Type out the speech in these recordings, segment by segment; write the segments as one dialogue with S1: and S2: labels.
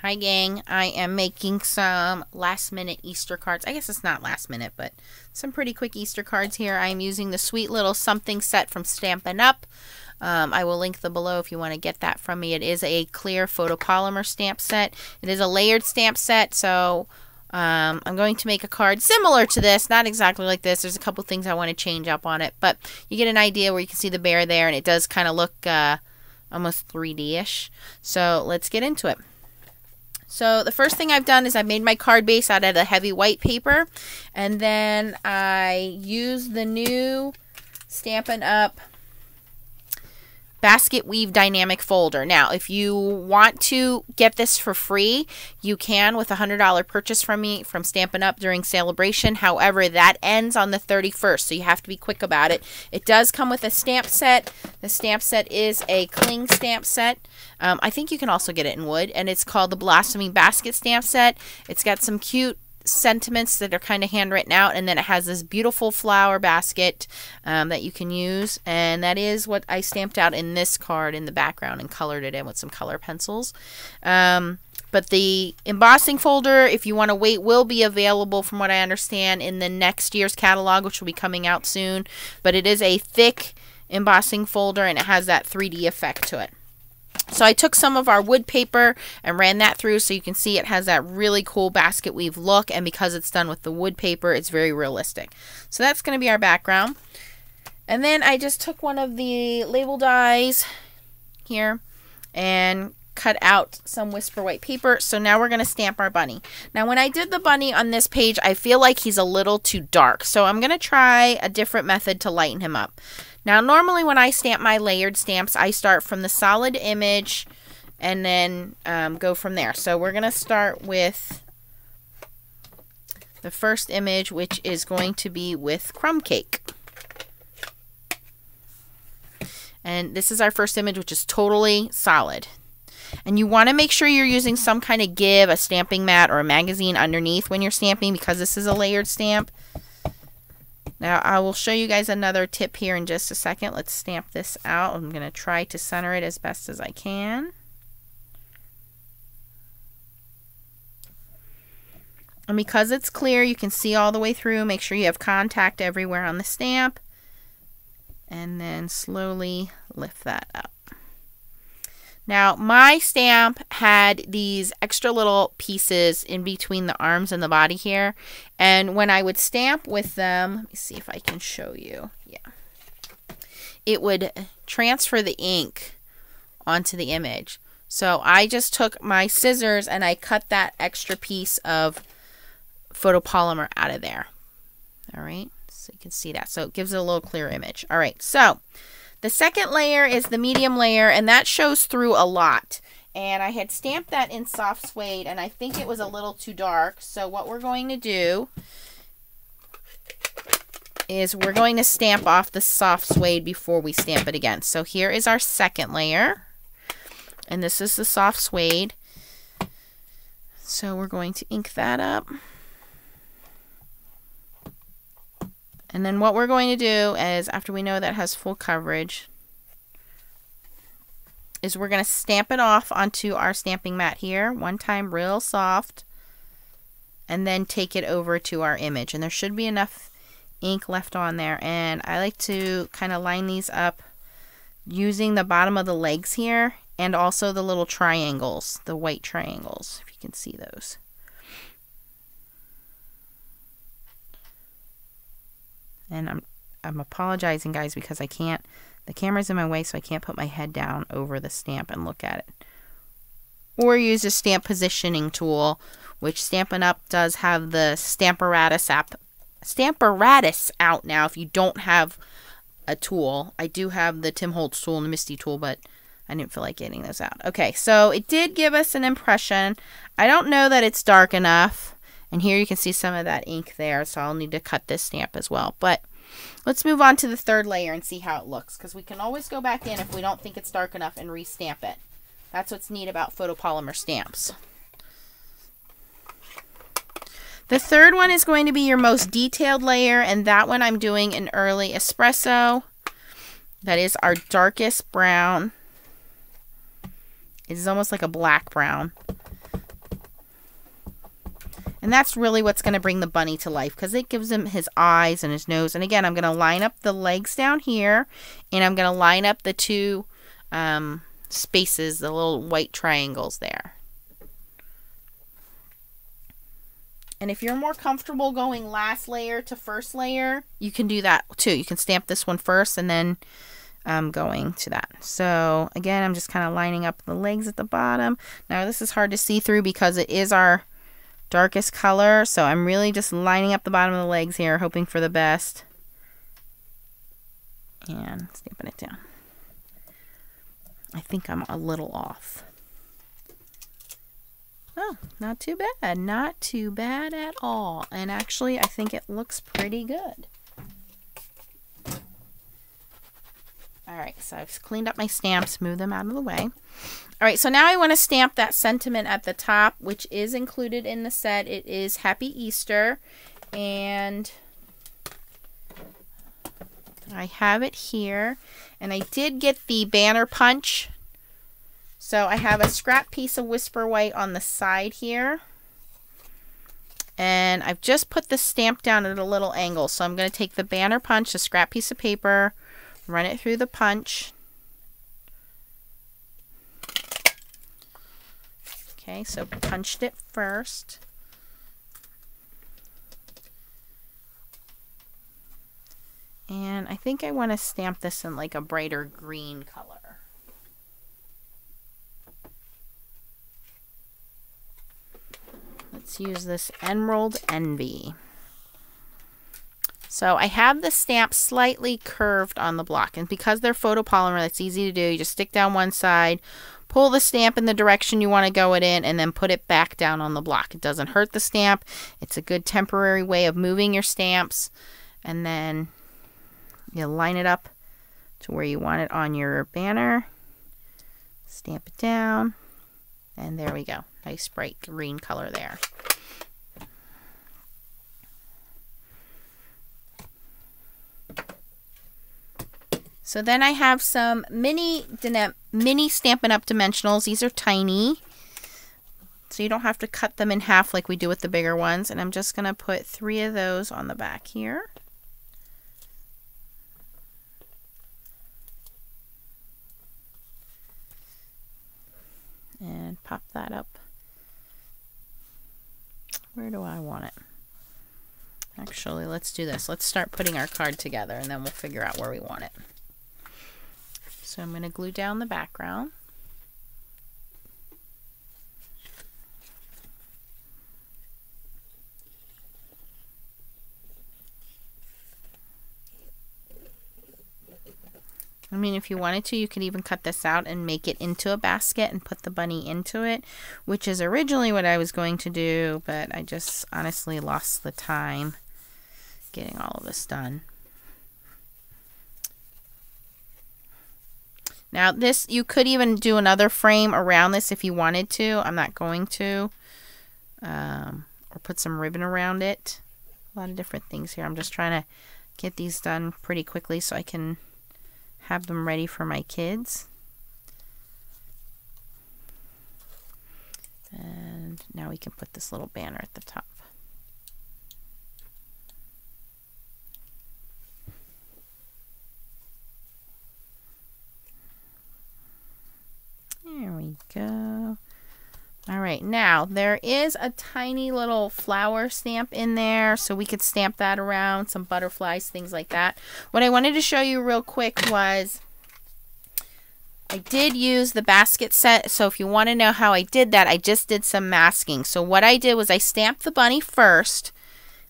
S1: Hi gang, I am making some last minute Easter cards. I guess it's not last minute, but some pretty quick Easter cards here. I'm using the sweet little something set from Stampin' Up. I will link them below if you want to get that from me. It is a clear photopolymer stamp set. It is a layered stamp set, so I'm going to make a card similar to this, not exactly like this. There's a couple things I want to change up on it, but you get an idea where you can see the bear there, and it does kind of look almost 3D-ish. So let's get into it. So the first thing I've done is I made my card base out of the heavy white paper, and then I used the new Stampin' Up basket weave dynamic folder. Now, if you want to get this for free, you can with a $100 purchase from me from Stampin' Up during Sale-a-bration. However, that ends on the 31st, so you have to be quick about it. It does come with a stamp set. The stamp set is a cling stamp set. I think you can also get it in wood, and it's called the Blossoming Basket Stamp Set. It's got some cute sentiments that are kind of handwritten out, and then it has this beautiful flower basket that you can use, and that is what I stamped out in this card in the background and colored it in with some color pencils. But the embossing folder, if you want to wait, will be available from what I understand in the next year's catalog, which will be coming out soon. But it is a thick embossing folder, and it has that 3D effect to it. So I took some of our wood paper and ran that through, so you can see it has that really cool basket weave look, and because it's done with the wood paper, it's very realistic. So that's going to be our background. And then I just took one of the label dies here and cut out some whisper white paper. So now we're going to stamp our bunny. Now when I did the bunny on this page, I feel like he's a little too dark, so I'm going to try a different method to lighten him up. Now, normally when I stamp my layered stamps, I start from the solid image and then go from there. So we're going to start with the first image, which is going to be with Crumb Cake. And this is our first image, which is totally solid. And you want to make sure you're using some kind of give, a stamping mat or a magazine underneath when you're stamping, because this is a layered stamp. Now, I will show you guys another tip here in just a second. Let's stamp this out. I'm going to try to center it as best as I can. And because it's clear, you can see all the way through. Make sure you have contact everywhere on the stamp. And then slowly lift that up. Now, my stamp had these extra little pieces in between the arms and the body here. And when I would stamp with them, let me see if I can show you. Yeah. It would transfer the ink onto the image. So I just took my scissors and I cut that extra piece of photopolymer out of there. All right. So you can see that. So it gives it a little clearer image. All right. So the second layer is the medium layer, and that shows through a lot. And I had stamped that in soft suede, and I think it was a little too dark. So what we're going to do is we're going to stamp off the soft suede before we stamp it again. So here is our second layer, and this is the soft suede. So we're going to ink that up. And then what we're going to do is, after we know that has full coverage, is we're going to stamp it off onto our stamping mat here, one time real soft, and then take it over to our image. And there should be enough ink left on there. And I like to kind of line these up using the bottom of the legs here, and also the little triangles, the white triangles, if you can see those. And I'm apologizing, guys, because I can't, the camera's in my way, so I can't put my head down over the stamp and look at it. Or use a stamp positioning tool, which Stampin' Up does have the Stamparatus app. Stamparatus out now if you don't have a tool. I do have the Tim Holtz tool and the Misty tool, but I didn't feel like getting those out. Okay, so it did give us an impression. I don't know that it's dark enough. And here you can see some of that ink there, so I'll need to cut this stamp as well. But let's move on to the third layer and see how it looks, because we can always go back in if we don't think it's dark enough and re-stamp it. That's what's neat about photopolymer stamps. The third one is going to be your most detailed layer, and that one I'm doing in early espresso. That is our darkest brown. It is almost like a black brown. And that's really what's going to bring the bunny to life, because it gives him his eyes and his nose. And again, I'm going to line up the legs down here, and I'm going to line up the two spaces, the little white triangles there. And if you're more comfortable going last layer to first layer, you can do that too. You can stamp this one first and then going to that. So again, I'm just kind of lining up the legs at the bottom. Now this is hard to see through because it is our darkest color. So I'm really just lining up the bottom of the legs here, hoping for the best. And stamping it down. I think I'm a little off. Oh, not too bad. Not too bad at all. And actually, I think it looks pretty good. Alright, so I've cleaned up my stamps, moved them out of the way. Alright, so now I want to stamp that sentiment at the top, which is included in the set. It is Happy Easter. And I have it here. And I did get the banner punch. So I have a scrap piece of Whisper White on the side here. And I've just put the stamp down at a little angle. So I'm going to take the banner punch, a scrap piece of paper, run it through the punch. Okay, so punched it first. And I think I want to stamp this in like a brighter green color. Let's use this Emerald Envy. So I have the stamp slightly curved on the block, and because they're photopolymer, that's easy to do. You just stick down one side, pull the stamp in the direction you want to go it in, and then put it back down on the block. It doesn't hurt the stamp. It's a good temporary way of moving your stamps, and then you line it up to where you want it on your banner. Stamp it down, and there we go. Nice bright green color there. So then I have some mini Stampin' Up! Dimensionals. These are tiny, so you don't have to cut them in half like we do with the bigger ones. And I'm just going to put 3 of those on the back here. And pop that up. Where do I want it? Actually, let's do this. Let's start putting our card together, and then we'll figure out where we want it. So I'm going to glue down the background. I mean, if you wanted to, you could even cut this out and make it into a basket and put the bunny into it, which is originally what I was going to do, but I just honestly lost the time getting all of this done. Now this, you could even do another frame around this if you wanted to. I'm not going to. Or put some ribbon around it. A lot of different things here. I'm just trying to get these done pretty quickly so I can have them ready for my kids. And now we can put this little banner at the top. There we go. All right, now there is a tiny little flower stamp in there, so we could stamp that around, some butterflies, things like that. What I wanted to show you real quick was I did use the basket set, so if you want to know how I did that, I just did some masking. So what I did was I stamped the bunny first,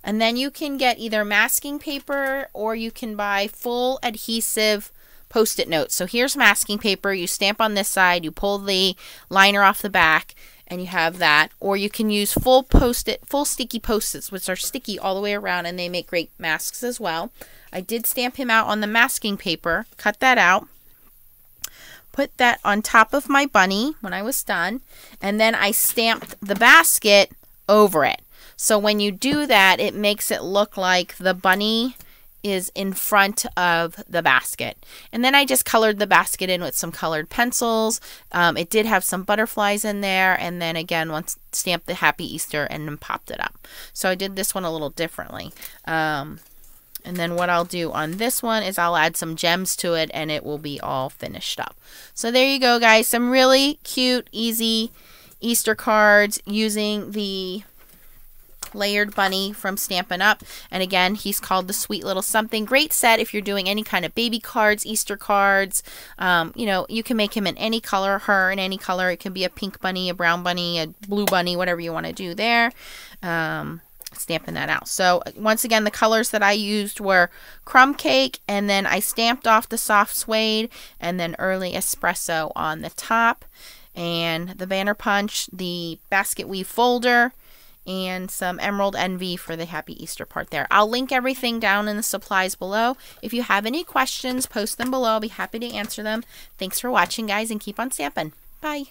S1: and then you can get either masking paper or you can buy full adhesive Post-it notes. So here's masking paper. You stamp on this side, you pull the liner off the back, and you have that. Or you can use full sticky Post-its, which are sticky all the way around, and they make great masks as well. I did stamp him out on the masking paper, cut that out, put that on top of my bunny when I was done, and then I stamped the basket over it. So when you do that, it makes it look like the bunny is in front of the basket. And then I just colored the basket in with some colored pencils. It did have some butterflies in there, and then again once stamped the Happy Easter and then popped it up. So I did this one a little differently. And then what I'll do on this one is I'll add some gems to it and it will be all finished up. So there you go, guys. Some really cute, easy Easter cards using the layered bunny from Stampin' Up. And again, he's called the Sweet Little Something. Great set if you're doing any kind of baby cards, Easter cards. You know, you can make him in any color, her in any color. It can be a pink bunny, a brown bunny, a blue bunny, whatever you want to do there. Stamping that out. So once again, the colors that I used were Crumb Cake, and then I stamped off the soft suede, and then early espresso on the top, and the banner punch, the basket weave folder, and some Emerald Envy for the Happy Easter part there. I'll link everything down in the supplies below. If you have any questions, post them below. I'll be happy to answer them. Thanks for watching, guys, and keep on stamping. Bye.